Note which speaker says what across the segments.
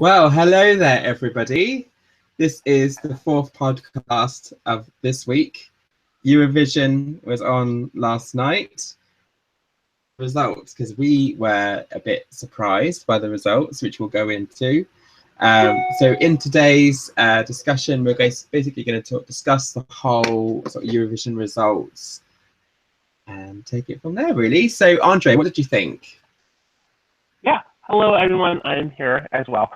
Speaker 1: Well, hello there, everybody. This is the fourth podcast of this week. Eurovision was on last night. Results, because we were a bit surprised by the results, which we'll go into. So in today's discussion, we're basically going to discuss the whole sort of Eurovision results and take it from there, really. So, Andre, what did you think?
Speaker 2: Yeah. Hello, everyone. I'm here as well.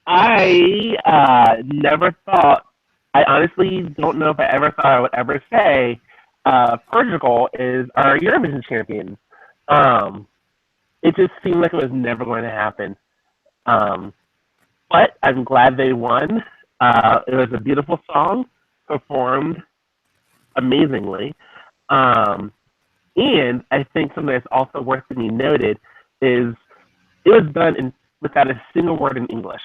Speaker 2: I never thought, I honestly don't know if I ever thought I would ever say Portugal is our Eurovision champion. It just seemed like it was never going to happen. But I'm glad they won. It was a beautiful song, performed amazingly. And I think something that's also worth to be noted is it was done without a single word in English.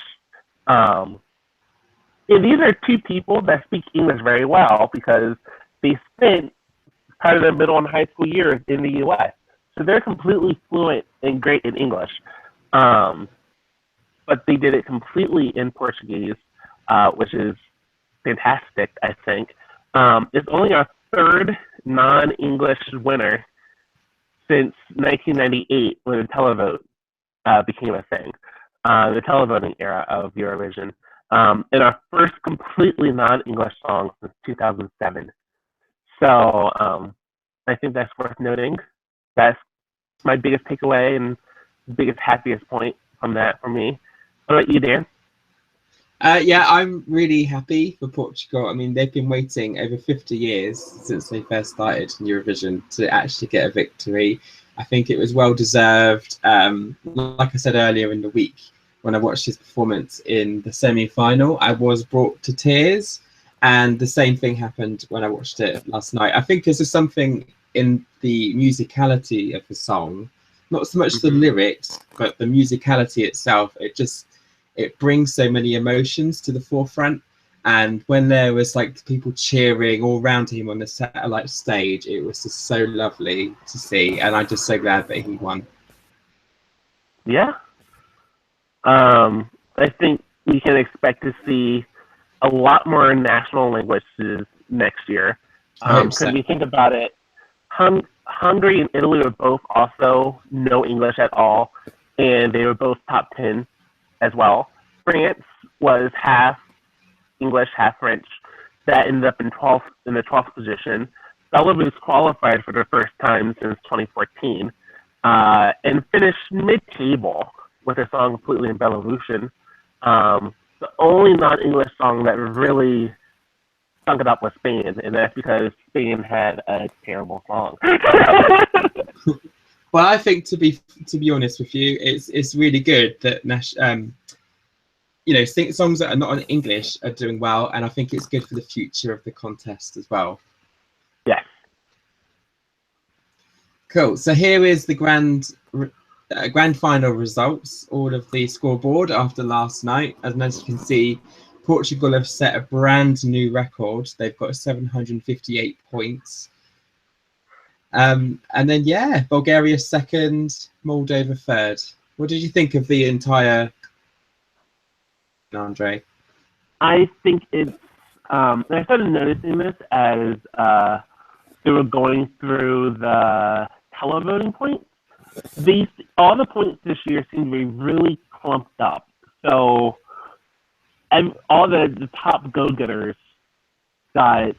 Speaker 2: And these are two people that speak English very well because they spent part of their middle and high school years in the U.S. So they're completely fluent and great in English. But they did it completely in Portuguese, which is fantastic, I think. It's only our third non-English winner since 1998 when the televote became a thing, the televoting era of Eurovision, and our first completely non-English song since 2007. So I think that's worth noting. That's my biggest takeaway and biggest happiest point from that for me. What about you, Dan?
Speaker 1: Yeah, I'm really happy for Portugal. I mean, they've been waiting over 50 years since they first started in Eurovision to actually get a victory. I think it was well deserved. Like I said earlier in the week, when I watched his performance in the semi-final, I was brought to tears. And the same thing happened when I watched it last night. I think there's just something in the musicality of the song, not so much the lyrics, but the musicality itself. It brings so many emotions to the forefront. And when there was like people cheering all around him on the satellite stage, it was just so lovely to see. And I'm just so glad that he won.
Speaker 2: Yeah. I think we can expect to see a lot more national languages next year. Because if you think about it, Hungary and Italy were both also no English at all, and they were both top 10 as well. France was half English, half French. That ended up in the 12th position. Belarus qualified for the first time since 2014 and finished mid-table with a song completely in Belarusian. The only non-English song that really stunk it up was Spain, and that's because Spain had a terrible song.
Speaker 1: Well, I think to be honest with you, it's really good that songs that are not in English are doing well, and I think it's good for the future of the contest as well.
Speaker 2: Yes.
Speaker 1: Cool. So here is the grand final results, all of the scoreboard after last night. And as you can see, Portugal have set a brand new record. They've got 758 points. And then, yeah, Bulgaria second, Moldova third. What did you think of the entire, Andre?
Speaker 2: I think it's, I started noticing this as they were going through the televoting points. All the points this year seem to be really clumped up. So all the top go-getters got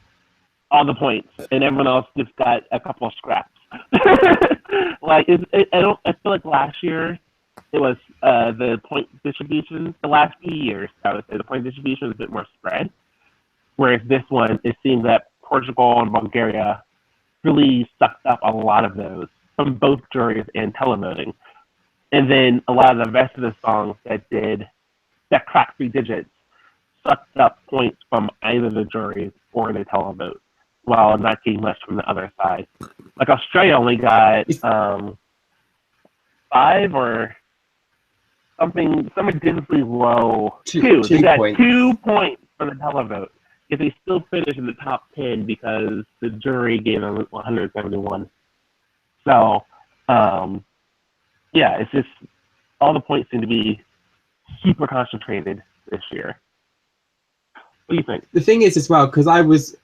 Speaker 2: all the points, and everyone else just got a couple of scraps. I feel like last year it was the point distribution. The last few years, I would say the point distribution was a bit more spread. Whereas this one, it seemed that Portugal and Bulgaria really sucked up a lot of those from both juries and televoting. And then a lot of the rest of the songs that cracked 3 digits sucked up points from either the juries or the televote, while not getting much from the other side. Like Australia only got 5 or something ridiculously low. 2. They got
Speaker 1: points.
Speaker 2: 2 points from the televote. If they still finish in the top 10 because the jury gave them 171. So, yeah, it's just all the points seem to be super concentrated this year. What do you think?
Speaker 1: The thing is as well, because I was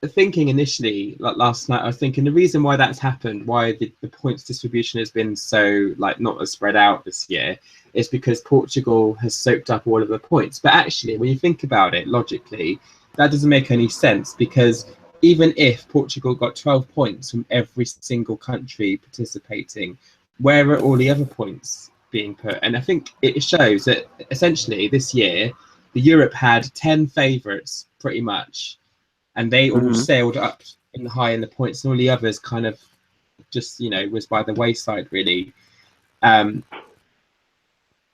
Speaker 1: thinking initially, like last night, I was thinking the reason why that's happened, why the points distribution has been so like not as spread out this year, is because Portugal has soaked up all of the points. But actually, when you think about it logically, that doesn't make any sense, because even if Portugal got 12 points from every single country participating, where are all the other points being put? And I think it shows that essentially this year, the Europe had 10 favourites pretty much, and they all sailed up in the high in the points, and all the others kind of just, you know, was by the wayside really.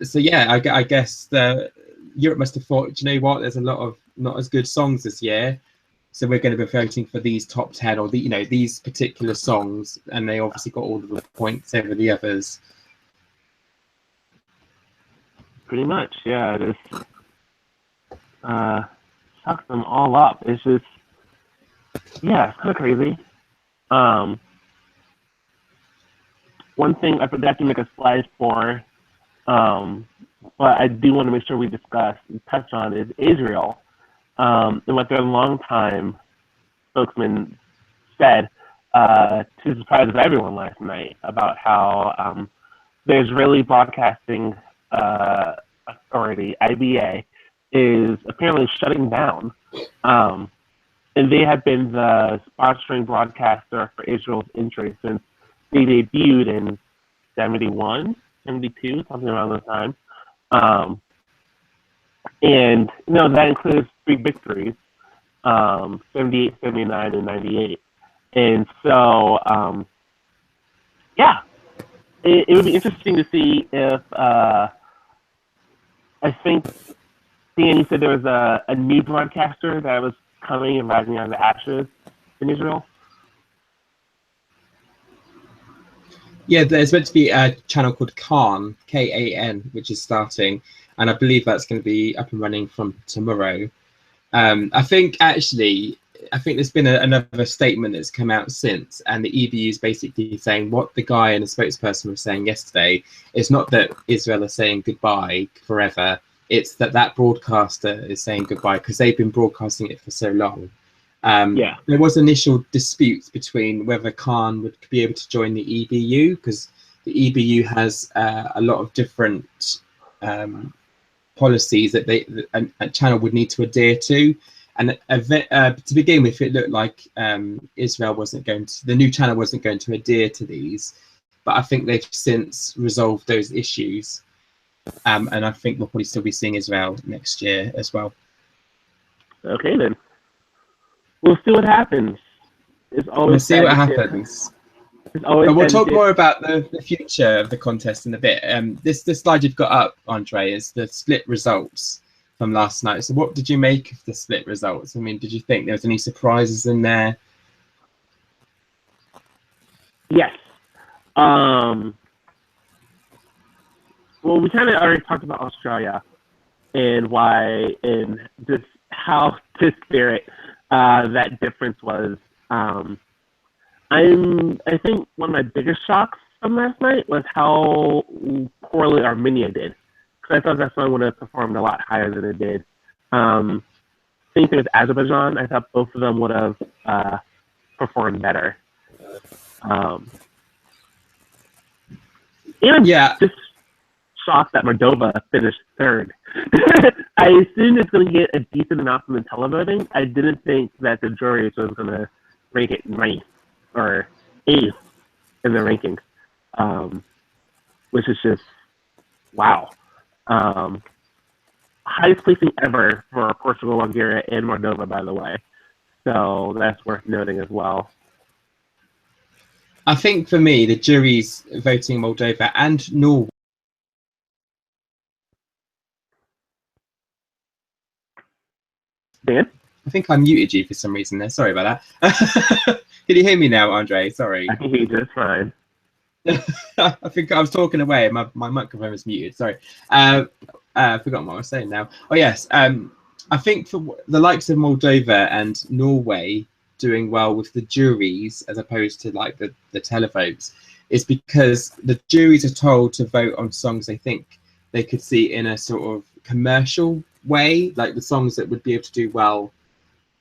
Speaker 1: So yeah, I guess Europe must have thought, you know what, there's a lot of not as good songs this year, so we're going to be voting for these top 10 or the, you know, these particular songs, and they obviously got all of the points over the others.
Speaker 2: Pretty much, yeah. Just sucks them all up. It's just, yeah, it's kind of crazy. One thing I forgot to make a slide for, but I do want to make sure we discuss and touch on, is Israel, and what their longtime spokesman said, to the surprise of everyone last night, about how the Israeli Broadcasting Authority, IBA, is apparently shutting down. And they have been the sponsoring broadcaster for Israel's entry since they debuted in 71, 72, something around the time. And, you know, that includes 3 victories, 78, 79, and 98. And so, yeah, it would be interesting to see if, I think, Dan, you said there was a new broadcaster that was coming and rising out of the ashes in Israel?
Speaker 1: Yeah, there's meant to be a channel called Khan, K-A-N, which is starting, and I believe that's going to be up and running from tomorrow. I think there's been another statement that's come out since, and the EBU is basically saying what the guy and the spokesperson were saying yesterday is not that Israel are saying goodbye forever, it's that broadcaster is saying goodbye because they've been broadcasting it for so long. There was initial disputes between whether Khan would be able to join the EBU, because the EBU has a lot of different policies that a channel would need to adhere to. And to begin with, it looked like Israel the new channel wasn't going to adhere to these. But I think they've since resolved those issues. And I think we'll probably still be seeing Israel next year as well.
Speaker 2: Okay, then. We'll see what happens.
Speaker 1: We'll see what happens. But we'll talk more about the future of the contest in a bit. This slide you've got up, Andre, is the split results from last night. So what did you make of the split results? I mean, did you think there was any surprises in there?
Speaker 2: Yes. Well, we kind of already talked about Australia and why and just how disparate that difference was. I think one of my biggest shocks from last night was how poorly Armenia did. Because I thought that song would have performed a lot higher than it did. Same thing with Azerbaijan. I thought both of them would have performed better. And I'm just shocked that Moldova finished third. I assumed it's going to get a decent amount from the televoting. I didn't think that the jury was going to rank it ninth or eighth in the rankings, which is just wow. Highest placing ever for Portugal, Bulgaria, and Moldova, by the way. So that's worth noting as well.
Speaker 1: I think for me, the jury's voting Moldova and Norway.
Speaker 2: Dan?
Speaker 1: I think I muted you for some reason there. Sorry about that. Can you hear me now, Andre? Sorry.
Speaker 2: I can hear you just fine.
Speaker 1: I think I was talking away. My microphone was muted. Sorry. I've forgotten what I was saying now. Oh, yes. I think for the likes of Moldova and Norway doing well with the juries as opposed to like the televotes, is because the juries are told to vote on songs they think they could see in a sort of commercial way, like the songs that would be able to do well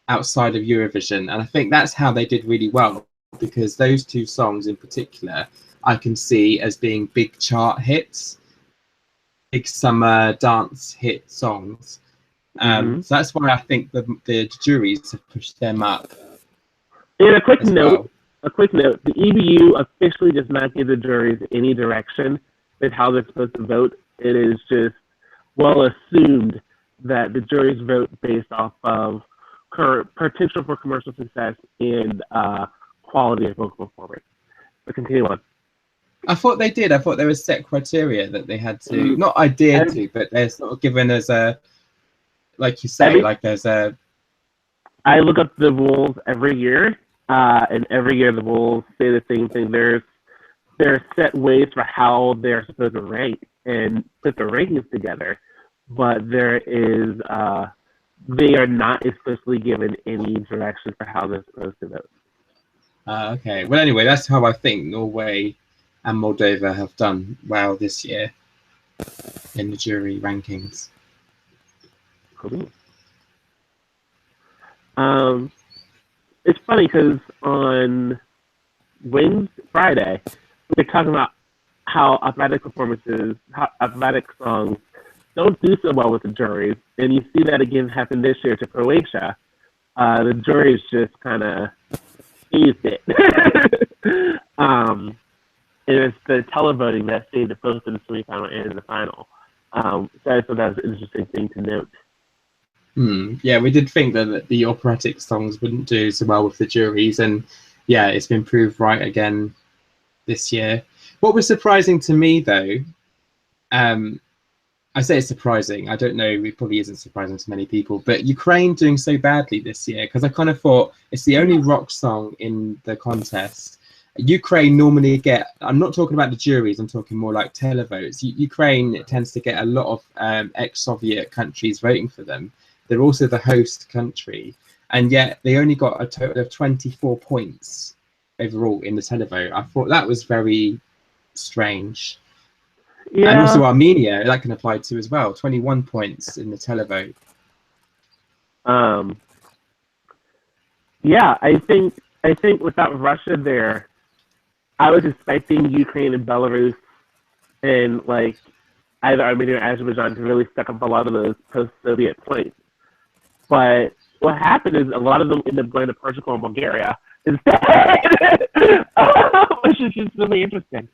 Speaker 1: outside of Eurovision. And I think that's how they did really well, because those two songs in particular I can see as being big chart hits, big summer dance hit songs. So that's why I think the juries have pushed them up.
Speaker 2: And a quick note, the EBU officially does not give the juries any direction with how they're supposed to vote. It is just well assumed that the juries vote based off of potential for commercial success and quality of vocal performance. But continue on.
Speaker 1: I thought they did. I thought there was set criteria that they had to, not adhere to, but they're sort of given as a, like you say, like there's a...
Speaker 2: I look up the rules every year, and every year the rules say the same thing. There are set ways for how they're supposed to rank and put the rankings together, but there is, they are not explicitly given any direction for how they're supposed to vote.
Speaker 1: Okay. Well, anyway, that's how I think Norway and Moldova have done well this year in the jury rankings.
Speaker 2: Cool. It's funny because on Friday, we were talking about how athletic performances, how athletic songs don't do so well with the juries, and you see that again happen this year to Croatia. The juries just kind of eased it. And it's the televoting that stayed the post in the semifinal and in the final. So I thought that was an interesting thing to note.
Speaker 1: Yeah, we did think that the operatic songs wouldn't do so well with the juries, and yeah, it's been proved right again this year. What was surprising to me, though, I say it's surprising. I don't know, it probably isn't surprising to many people, but Ukraine doing so badly this year, because I kind of thought it's the only rock song in the contest. Ukraine normally get, I'm not talking about the juries, I'm talking more like televotes. Ukraine tends to get a lot of ex-Soviet countries voting for them. They're also the host country, and yet they only got a total of 24 points overall in the televote. I thought that was very strange. Yeah. And also Armenia, that can apply to as well, 21 points in the televote.
Speaker 2: Yeah, I think without Russia there, I was expecting Ukraine and Belarus and like either Armenia or Azerbaijan to really suck up a lot of those post-Soviet points. But what happened is a lot of them ended up going to Portugal and Bulgaria instead, which is just really interesting.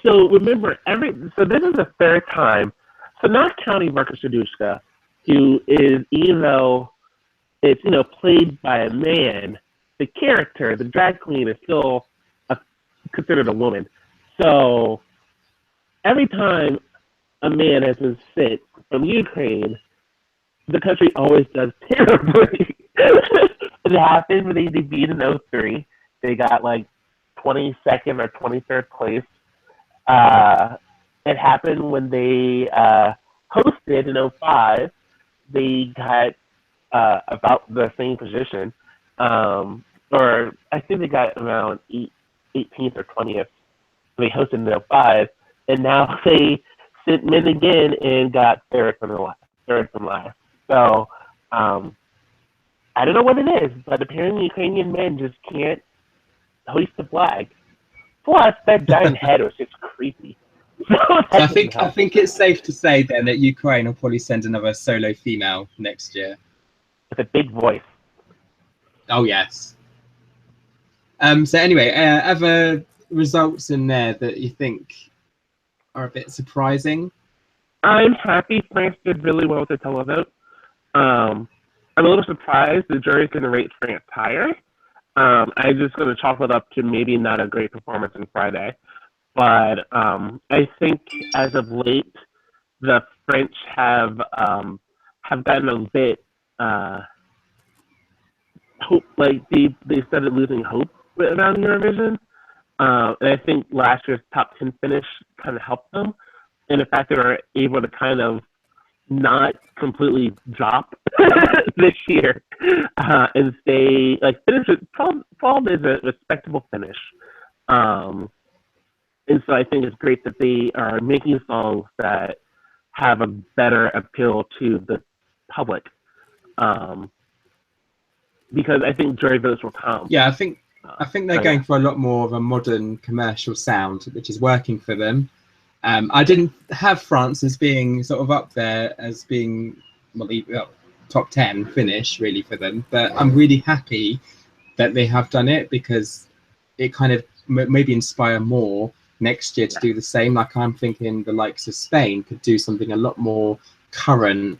Speaker 2: So remember, so this is the third time. So not counting Marcus Radushka, who is, even though it's played by a man, the character, the drag queen, is still considered a woman. So every time a man has been sent from Ukraine, the country always does terribly. It happened when they beat in 2003. They got like 22nd or 23rd place. It happened when they hosted in 2005. They got about the same position. Or I think they got around 18th or 20th. They hosted in 2005, and now they sent men again and got third from last. So I don't know what it is, but apparently Ukrainian men just can't hoist the flag. Plus, that giant head was just creepy. So
Speaker 1: I think it's safe to say then that Ukraine will probably send another solo female next year.
Speaker 2: With a big voice.
Speaker 1: Oh yes. So anyway, other results in there that you think are a bit surprising?
Speaker 2: I'm happy France did really well with the televote. I'm a little surprised the jury's going to rate France higher. I'm just going to chalk it up to maybe not a great performance on Friday. But I think as of late, the French have gotten a bit hope, like they started losing hope around Eurovision. And I think last year's top 10 finish kind of helped them. And the fact that they were able to kind of not completely drop this year and stay finish it. 12 is a respectable finish. And so I think it's great that they are making songs that have a better appeal to the public. Because I think jury votes will come.
Speaker 1: Yeah, I think they're going for a lot more of a modern commercial sound, which is working for them. I didn't have France as being sort of up there as being top 10 finish really for them, but I'm really happy that they have done it because it kind of maybe inspire more next year to do the same. Like I'm thinking the likes of Spain could do something a lot more current.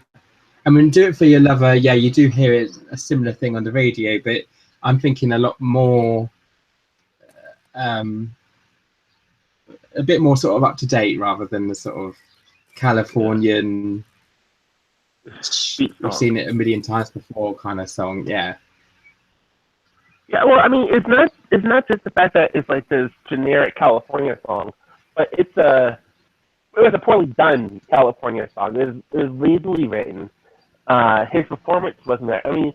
Speaker 1: I mean, Do It For Your Lover, yeah, you do hear it, a similar thing on the radio, but I'm thinking a lot more, a bit more sort of up to date rather than the sort of Californian, we've seen it a million times before kind of song, yeah.
Speaker 2: Yeah, well, I mean, it's not just the fact that it's like this generic California song, but it was a poorly done California song. It was lazily written. His performance wasn't there. I mean,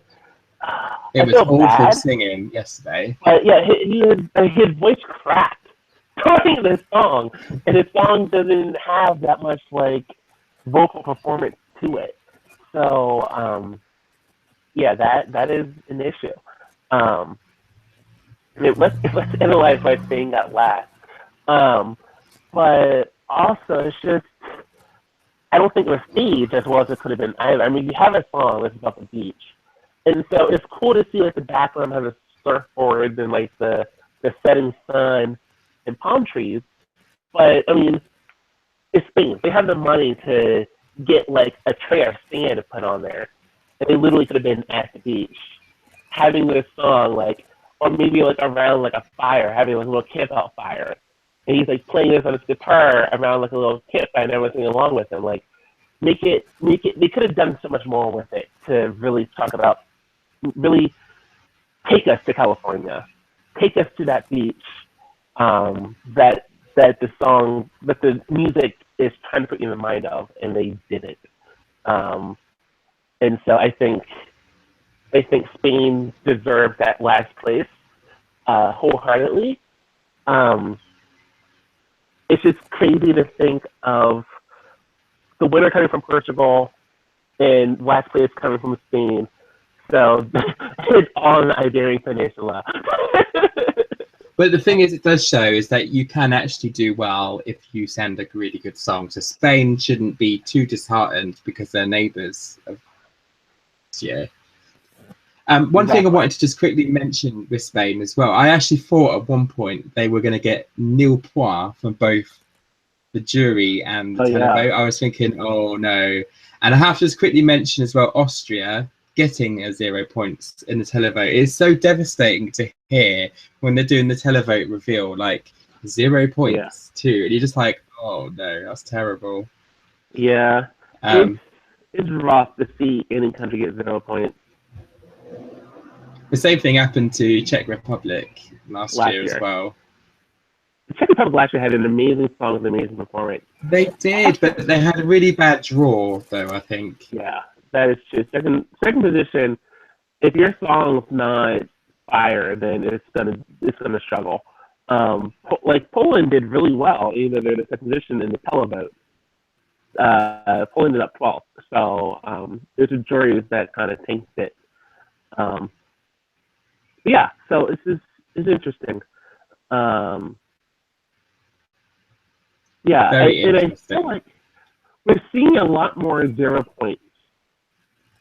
Speaker 1: it was awful singing yesterday.
Speaker 2: Yeah, his voice cracked during this song, and his song doesn't have that much like vocal performance to it. So, yeah, that is an issue. Let's analyze why Spain got last. But also, it's just, I don't think it was staged as well as it could have been either. I mean, you have a song that's about the beach. And so it's cool to see like the background has a surfboard and like the setting sun and palm trees. But I mean, it's Spain. They have the money to get like a tray or stand to put on there. And they literally could have been at the beach. Having this song like, or maybe like around like a fire, having like a little camp-out fire. And he's like playing this on his guitar around like a little campfire and everything along with him. Like, make it, they could have done so much more with it to really talk about, really take us to California, take us to that beach, that the song, that the music is trying to put you in the mind of, and they didn't. And so I think Spain deserves that last place wholeheartedly. It's just crazy to think of the winner coming from Portugal and last place coming from Spain. So it's on the Iberian Peninsula.
Speaker 1: But the thing is, it does show is that you can actually do well if you send a really good song. So Spain shouldn't be too disheartened because they're neighbours of this year. One thing I wanted to just quickly mention with Spain as well, I actually thought at one point they were going to get nil points from both the jury and the televote. I was thinking, oh no. And I have to just quickly mention as well, Austria getting a 0 points in the televote. It's so devastating to hear when they're doing the televote reveal, like 0 points too. And you're just like, oh no, that's terrible.
Speaker 2: Yeah. It's rough to see any country get 0 points.
Speaker 1: The same thing happened to Czech Republic last year as well.
Speaker 2: The Czech Republic last year had an amazing song with an amazing performance.
Speaker 1: They did, but they had a really bad draw, though, I think.
Speaker 2: Yeah, that is true. Second position, if your song's not fire, then it's gonna struggle. Like Poland did really well, even though they're in the second position in the televote. Poland ended up 12th, so there's a jury that kind of tanked it. Yeah, so it's interesting. Yeah, and I feel like we're seeing a lot more 0 points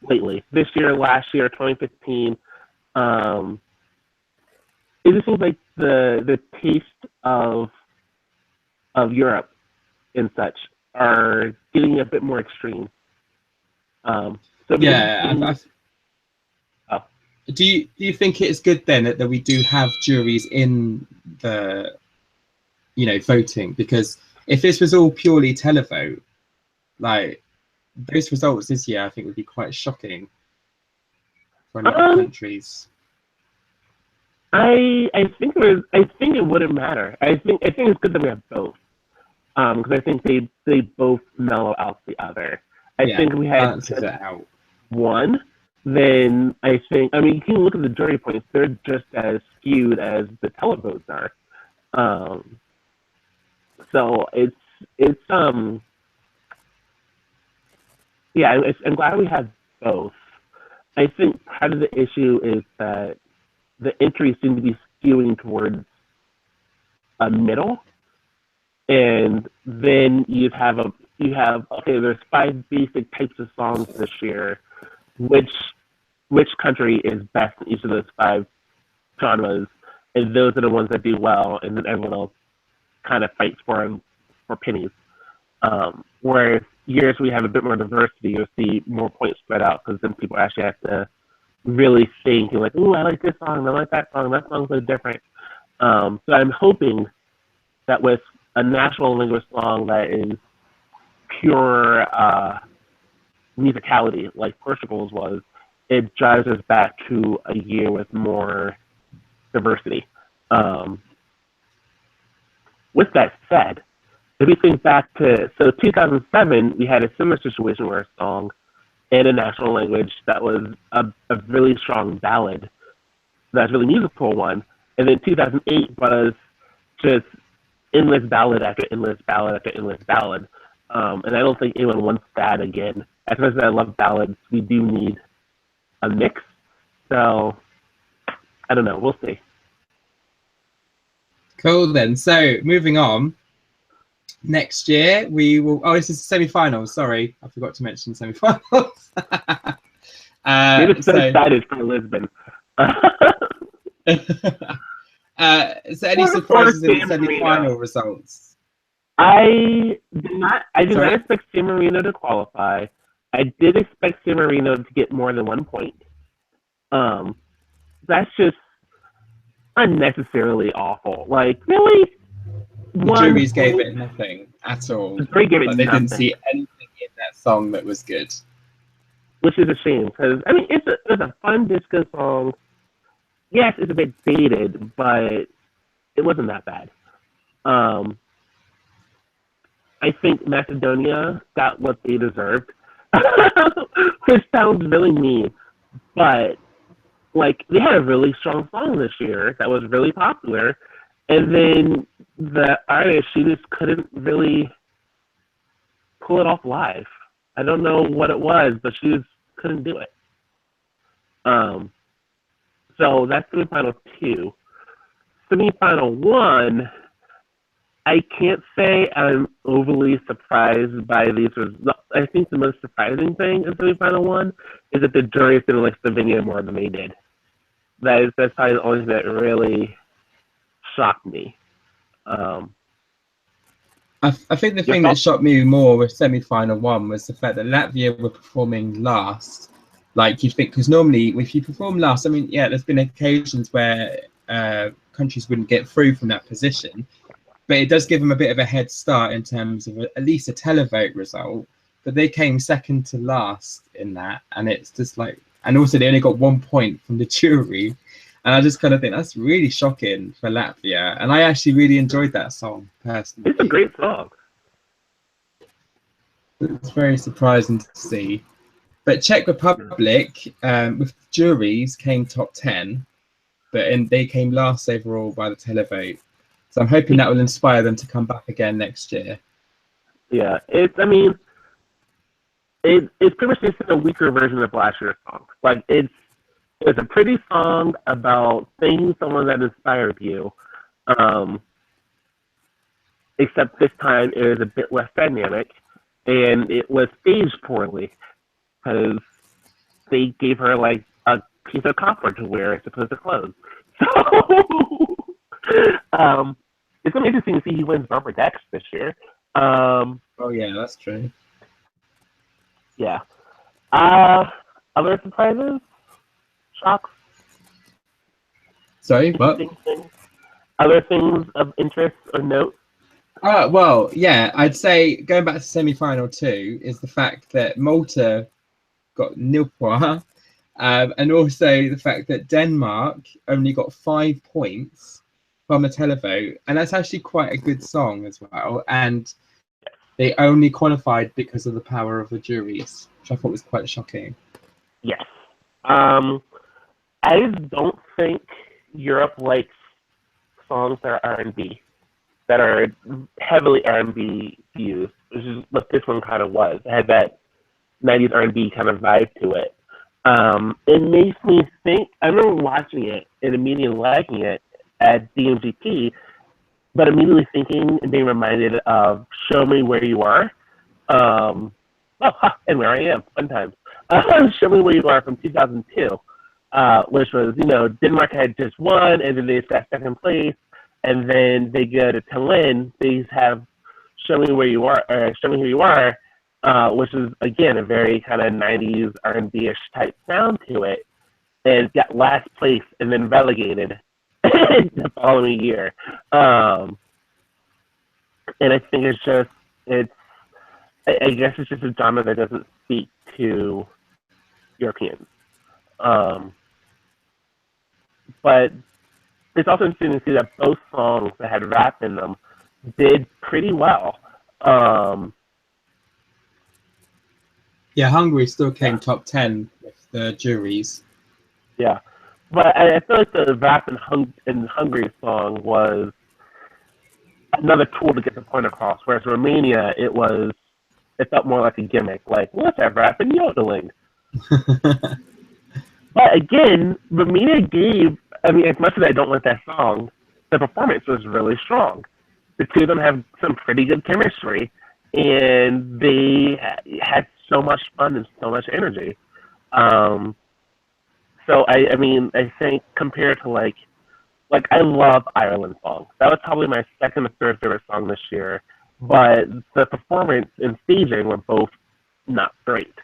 Speaker 2: lately. This year, last year, 2015. It just seems like the taste of Europe and such are getting a bit more extreme.
Speaker 1: Do you think it's good then that we do have juries in the, voting? Because if this was all purely televote, like those results this year, I think would be quite shocking for a lot of countries.
Speaker 2: I think it wouldn't matter. I think it's good that we have both, because I think they both mellow out the other. I think we had
Speaker 1: balances it out.
Speaker 2: one. Then I think, I mean, you can look at the jury points; they're just as skewed as the televotes are. So it's yeah, I'm glad we have both. I think part of the issue is that the entries seem to be skewing towards a middle, and then you have okay, there's 5 basic types of songs this year. Which country is best in each of those 5 genres, and those are the ones that do well, and then everyone else kind of fights for them for pennies. Whereas years we have a bit more diversity, you'll see more points spread out because then people actually have to really think, you're like, ooh, I like this song, I like that song's so different. So I'm hoping that with a national language song that is pure musicality, like Portugal's was, it drives us back to a year with more diversity. With that said, if we think back to, so 2007, we had a similar situation where a song in a national language that was a really strong ballad, that's a really musical one, and then 2008 was just endless ballad after endless ballad after endless ballad. And I don't think anyone wants that again. As much as I love ballads, we do need a mix. So, I don't know. We'll see.
Speaker 1: Cool then. So, moving on. Next year, we will... Oh, this is semi-finals. Sorry. I forgot to mention semi-finals.
Speaker 2: You're just so excited for Lisbon.
Speaker 1: So any surprises in the semi-final results?
Speaker 2: I did not expect San Marino to qualify. I did expect San Marino to get more than 1 point. That's just unnecessarily awful. Like, really?
Speaker 1: The juries gave it nothing at all.
Speaker 2: The jury gave it
Speaker 1: they didn't see anything in that song that was good.
Speaker 2: Which is a shame, because, I mean, it's a fun disco song. Yes, it's a bit dated, but it wasn't that bad. I think Macedonia got what they deserved, which sounds really mean, but like they had a really strong song this year that was really popular, and then the artist, she just couldn't really pull it off live. I don't know what it was, but she just couldn't do it. So that's semifinal 2. Semifinal 1, I can't say I'm overly surprised by these results. I think the most surprising thing in semifinal 1 is that the jury didn't like Slovenia more than they did. That's probably the only thing that really shocked me.
Speaker 1: I think the thing that shocked me more with semi-final 1 was the fact that Latvia were performing last. Like, you think, because normally if you perform last, I mean, yeah, there's been occasions where countries wouldn't get through from that position, but it does give them a bit of a head start in terms of at least a televote result. But they came second to last in that, and it's just like, and also they only got 1 point from the jury. And I just kind of think that's really shocking for Latvia. And I actually really enjoyed that song personally.
Speaker 2: It's a great song.
Speaker 1: It's very surprising to see. But Czech Republic, with juries, came top 10, but they came last overall by the televote. So I'm hoping that will inspire them to come back again next year.
Speaker 2: Yeah, it's pretty much just a weaker version of last year's song. Like, it's a pretty song about seeing someone that inspired you, except this time it was a bit less dynamic, and it was staged poorly, because they gave her like a piece of copper to wear as opposed to clothes. So it's gonna be interesting to see who wins Bumper Decks this year.
Speaker 1: Oh yeah, that's true.
Speaker 2: Yeah. Other surprises? Shocks?
Speaker 1: Sorry, what?
Speaker 2: Other things of interest or note?
Speaker 1: Well, yeah, I'd say going back to semi-final 2 is the fact that Malta got 0 points, and also the fact that Denmark only got 5 points from a televote, and that's actually quite a good song as well. And they only qualified because of the power of the juries, which I thought was quite shocking.
Speaker 2: Yes. I don't think Europe likes songs that are R&B, that are heavily R&B used, which is what this one kind of was. It had that 90s R&B kind of vibe to it. It makes me think, I remember watching it and immediately liking it at DMGP, but immediately thinking and being reminded of Show Me Where You Are. And Where I Am, fun times. Show Me Where You Are from 2002, which was, Denmark had just won, and then they got second place, and then they go to Tallinn, they have Show Me Where You Are, or Show Me Who You Are, which is, again, a very kind of 90s R&B-ish type sound to it, and got last place and then relegated the following year. And I think I guess it's just a genre that doesn't speak to Europeans. But it's also interesting to see that both songs that had rap in them did pretty well.
Speaker 1: Yeah, Hungary still came top 10 with the juries.
Speaker 2: Yeah. But I feel like the rap in Hungary song was another tool to get the point across, whereas Romania, it felt more like a gimmick, like, let's have rap and yodeling. But again, Romania gave, as much as I don't like that song, the performance was really strong. The two of them have some pretty good chemistry, and they had so much fun and so much energy. So I think compared to like I love Ireland songs. That was probably my second or third favorite song this year. But the performance and staging were both not great.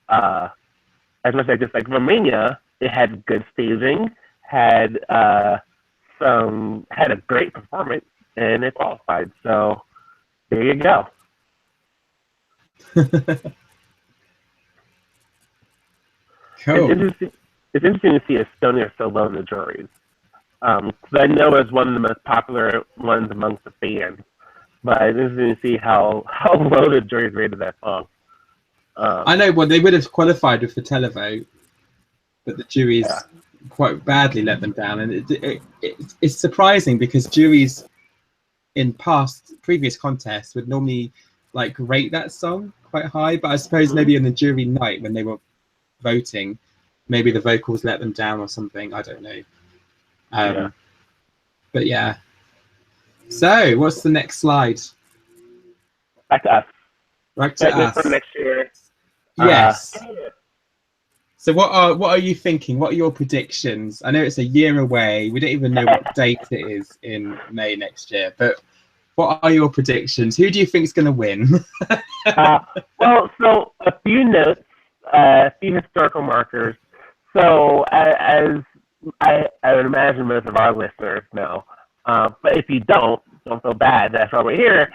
Speaker 2: As much as I dislike Romania, it had good staging, had a great performance, and it qualified. So there you go.
Speaker 1: Cool.
Speaker 2: It's interesting to see Estonia so low in the juries. Because I know it's one of the most popular ones amongst the fans. But it's interesting to see how low the juries rated that song.
Speaker 1: I know, well, they would have qualified with the televote, but the juries quite badly let them down. And it's surprising because juries in previous contests would normally rate that song quite high. But I suppose maybe on the jury night when they were voting, maybe the vocals let them down or something. I don't know. But yeah. So what's the next slide?
Speaker 2: Back to us.
Speaker 1: Back to us.
Speaker 2: For next year.
Speaker 1: Yes. So what are you thinking? What are your predictions? I know it's a year away. We don't even know what date it is in May next year. But what are your predictions? Who do you think is going to win?
Speaker 2: So a few notes, a few historical markers. So as I would imagine most of our listeners know, but if you don't feel bad. That's why we're here.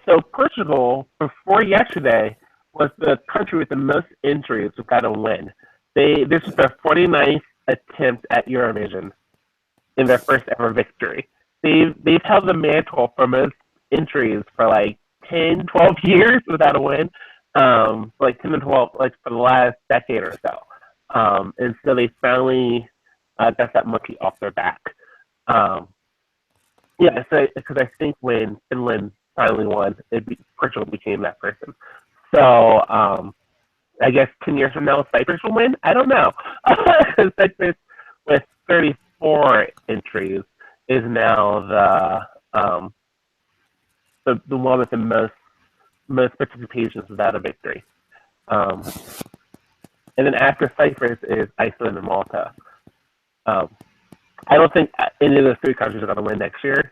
Speaker 2: So Portugal, before yesterday, was the country with the most entries without a win. This is their 49th attempt at Eurovision in their first ever victory. They've held the mantle for most entries for 10, 12 years without a win. 10 to 12, for the last decade or so. And so they finally got that monkey off their back. Because I think when Finland finally won, Portugal became that person. So I guess 10 years from now, Cyprus will win? I don't know. Cyprus, with 34 entries, is now the one with the most participations without a victory. And then after Cyprus is Iceland and Malta. I don't think any of those three countries are going to win next year.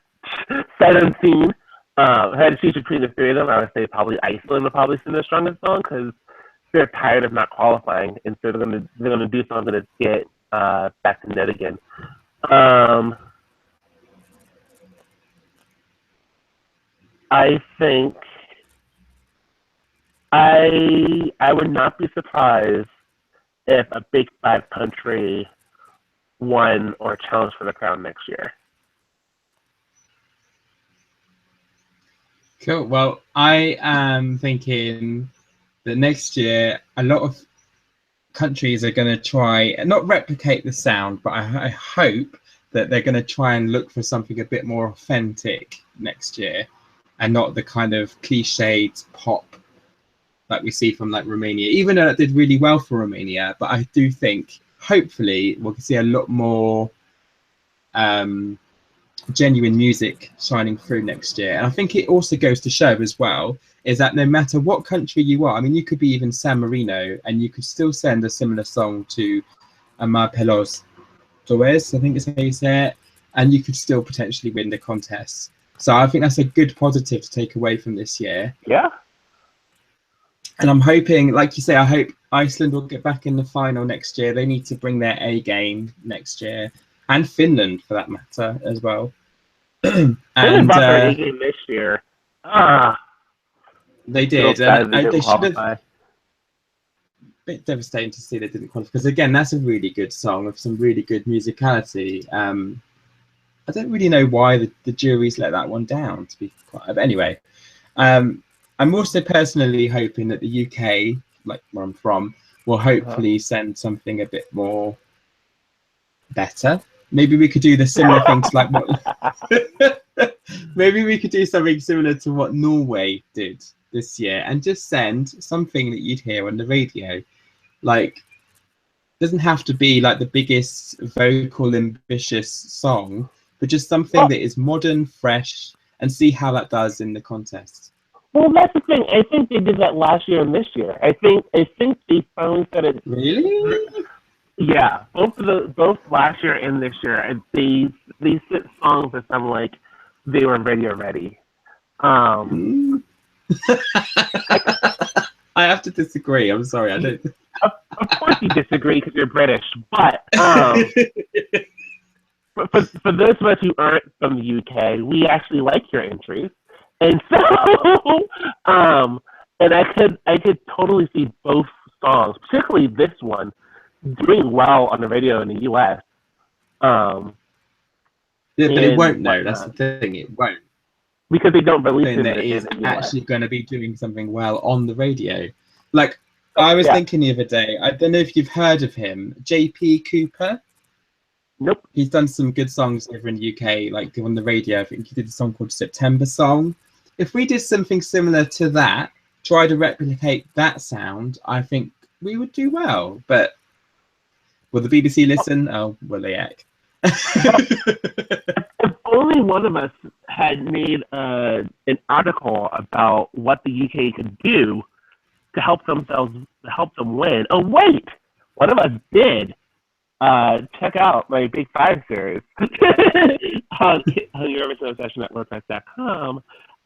Speaker 2: Sight unseen. If I had to choose between the three of them, I would say probably Iceland would probably sing the strongest song because they're tired of not qualifying, and so they're going to do something to get back to net again. I think I would not be surprised if a Big Five country won or challenged for the crown next year.
Speaker 1: Cool. Well, I am thinking that next year a lot of countries are going to try not replicate the sound, but I hope that they're going to try and look for something a bit more authentic next year, and not the kind of cliched pop that we see from like Romania. Even though it did really well for Romania, but I do think hopefully we'll see a lot more genuine music shining through next year. And I think it also goes to show as well is that no matter what country you are, I mean, you could be even San Marino and you could still send a similar song to Amar Pelos Torres, I think is how you say it, and you could still potentially win the contest. So I think that's a good positive to take away from this year.
Speaker 2: Yeah.
Speaker 1: And I'm hoping, like you say, I hope Iceland will get back in the final next year. They need to bring their A game next year. And Finland, for that matter, as well.
Speaker 2: Finland brought their A game this year.
Speaker 1: They did. They should have.
Speaker 2: A
Speaker 1: Bit devastating to see they didn't qualify, because again, that's a really good song with some really good musicality. I don't really know why the juries let that one down, to be quite. But anyway, I'm also personally hoping that the UK, like where I'm from, will hopefully send something a bit more better. Maybe we could do the similar things like what. Maybe we could do something similar to what Norway did this year, and just send something that you'd hear on the radio. Like, it doesn't have to be like the biggest vocal ambitious song, but just something that is modern, fresh, and see how that does in the contest.
Speaker 2: Well, that's the thing. I think they did that last year and this year. I think they finally said it.
Speaker 1: Really?
Speaker 2: Yeah, both last year and this year, they sent songs that sound like they were radio ready.
Speaker 1: I have to disagree. I'm sorry. I don't.
Speaker 2: Of course you disagree because you're British, but for those of us who aren't from the UK, we actually like your entries, and so and I could totally see both songs, particularly this one, doing well on the radio in the US.
Speaker 1: Yeah, but it won't know. That's the thing. It won't.
Speaker 2: Because they don't release it.
Speaker 1: That is actually going to be doing something well on the radio. Like, I was thinking the other day, I don't know if you've heard of him, JP Cooper.
Speaker 2: Nope.
Speaker 1: He's done some good songs over in the UK, like on the radio. I think he did a song called September Song. If we did something similar to that, try to replicate that sound, I think we would do well. But will the BBC listen? Oh, will they heck?
Speaker 2: If only one of us had made an article about what the UK could do to help them win. Oh wait, one of us did. Check out my Big Five series on Eurovision Obsession at WordPress.com.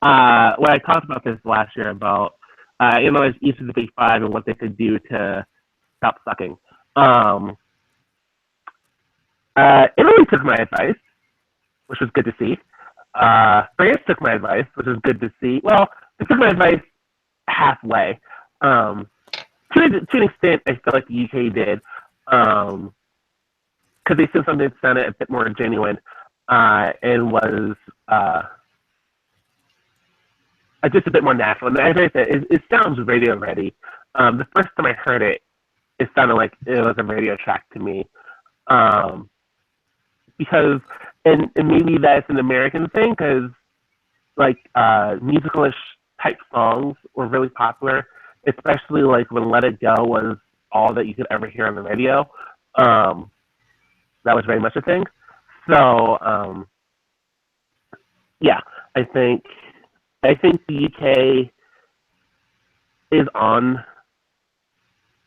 Speaker 2: When I talked about this last year about analyze each of the Big Five and what they could do to stop sucking. Italy took my advice, which was good to see. France took my advice, which was good to see. Well, they took my advice halfway. To an extent, I feel like the UK did, because they said something that sounded a bit more genuine and was just a bit more natural. And as I said, it sounds radio ready. The first time I heard it, it sounded like it was a radio track to me. Because, and maybe that's an American thing, because like musicalish type songs were really popular, especially like when Let It Go was all that you could ever hear on the radio. That was very much a thing. So, yeah, I think the UK is on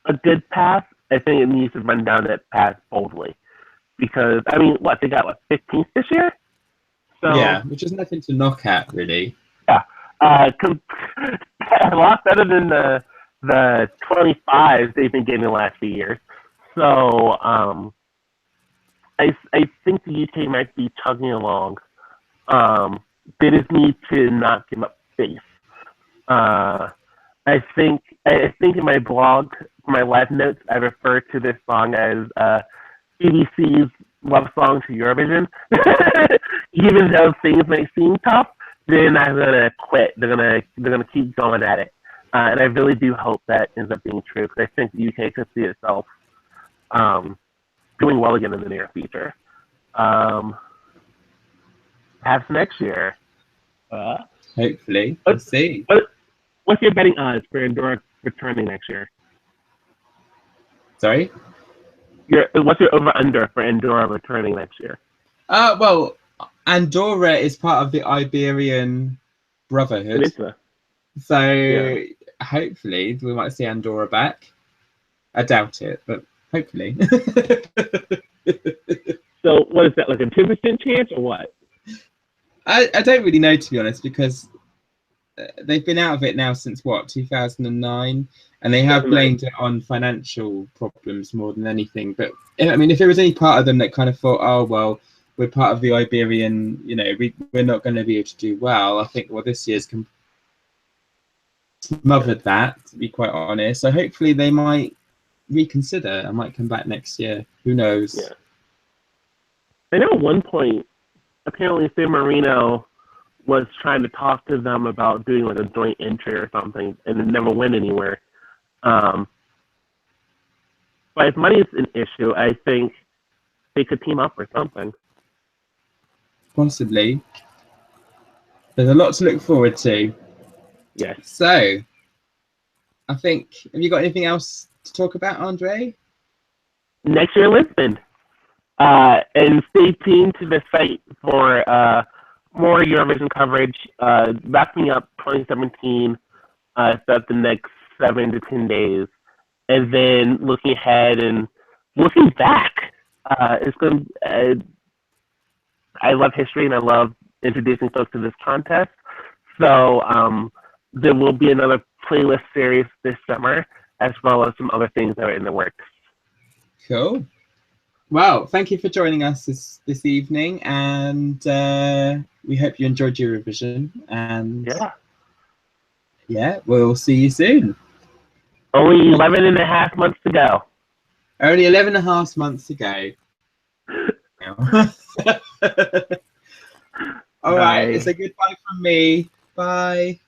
Speaker 2: a good path. I think it needs to run down that path boldly. Because, I mean, they got, 15th this year? So,
Speaker 1: yeah, which is nothing to knock at, really.
Speaker 2: Yeah. A lot better than the 25s they've been getting the last few years. So, I think the UK might be chugging along. They just need to not give up faith. I think in my blog, my live notes, I refer to this song as BBC's love song to Eurovision. Even though things may seem tough, they're not gonna quit. They're gonna keep going at it. And I really do hope that ends up being true, because I think the UK could see itself doing well again in the near future. Perhaps next year.
Speaker 1: Hopefully, we'll see.
Speaker 2: What's your betting odds for Andorra returning next year?
Speaker 1: Sorry?
Speaker 2: What's your over-under for Andorra returning next year?
Speaker 1: Well, Andorra is part of the Iberian Brotherhood. So hopefully we might see Andorra back. I doubt it, but hopefully.
Speaker 2: So what is that, like a 2% chance or what?
Speaker 1: I don't really know, to be honest, because they've been out of it now since, what, 2009? And they have blamed it on financial problems more than anything. But, I mean, if there was any part of them that kind of thought, oh, well, we're part of the Iberian, you know, we're not going to be able to do well, I think, well, this year's smothered that, to be quite honest. So hopefully they might reconsider. I might come back next year. Who knows?
Speaker 2: Yeah. I know at one point, apparently San Marino was trying to talk to them about doing like a joint entry or something, and it never went anywhere. But if money is an issue, I think they could team up or something.
Speaker 1: Possibly. There's a lot to look forward to.
Speaker 2: Yes.
Speaker 1: So, I think, have you got anything else to talk about, Andre?
Speaker 2: Next year, Lisbon. And stay tuned to the site for more Eurovision coverage. Wrapping up 2017, so the next 7 to 10 days. And then looking ahead and looking back. It's going I love history and I love introducing folks to this contest. So there will be another playlist series this summer, as well as some other things that are in the works.
Speaker 1: Cool. Well, thank you for joining us this evening, and we hope you enjoyed Eurovision. And yeah, we'll see you soon.
Speaker 2: Only 11 and a half months to go.
Speaker 1: Only 11 and a half months to go. All right, it's a goodbye from me. Bye.